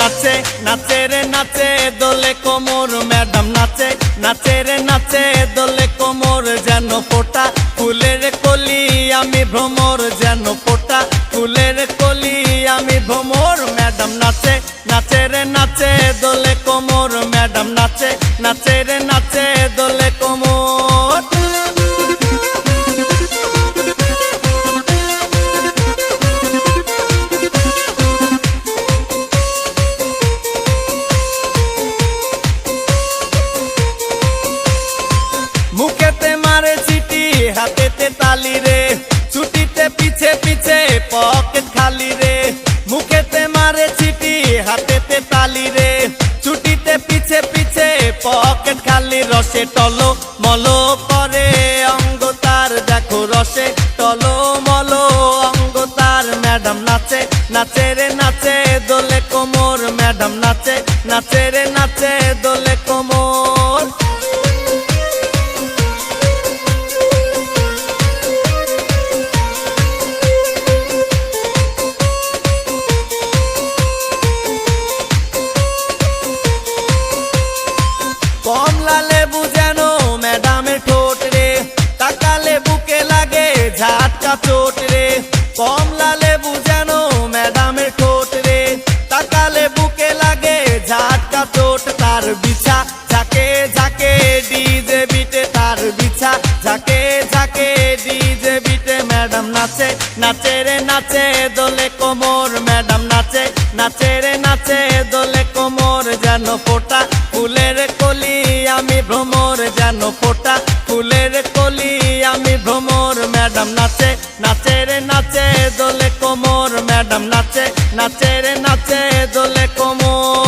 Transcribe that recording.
নাচে নাচে রে নাচে দোলে কোমর ম্যাডাম নাচে নাচে রে নাচে দোলে কোমর যেন ফোটা ফুলের কলি আমি ভ্রমর যেন ফোটা ফুলের কলি আমি ভ্রমর ম্যাডাম নাচে নাচে রে নাচে দোলে কোমর ম্যাডাম নাচে নাচে রে নাচে দোলে কোমর মুখেতে মারে চিঠি হাতেতে তালি রে ছুটিতে পিছে পিছে পকেট খালি রে মুখেতে মারে চিঠি হাতেতে তালি রে ছুটিতে পিছে পিছে পকেট খালি রসে টলো মলো করে অঙ্গ তার দেখো রসে টলো মলো অঙ্গ তার ম্যাডাম নাচে নাচে রে নাচে দোলে কোমর ম্যাডাম নাচে নাচে রে নাচে দোলে কোমর কমলা লেবু যেন ম্যাডামের ঠোঁট রে তাকালে বুকে লাগে ঝাটকা চোট রে কমলা লেবু যেন ম্যাডামের ঠোঁট রে তাকালে বুকে লাগে ঝাটকা চোট তার বিছা ঝাঁকে ঝাঁকে ডিজে বিটে তার বিছা ঝাঁকে ঝাঁকে ডিজে বিটে ম্যাডাম নাচে নাচে রে নাচে দোলে কোমর ম্যাডাম নাচে নাচে রে নাচে দোলে কোমর যেন ফোটা ফুলের কলি আমি ভ্রমর যেন ফোটা ফুলের কলি আমি ভ্রমর ম্যাডাম নাচে নাচে রে নাচে দোলে কোমর ম্যাডাম নাচে নাচে রে নাচে দোলে কোমর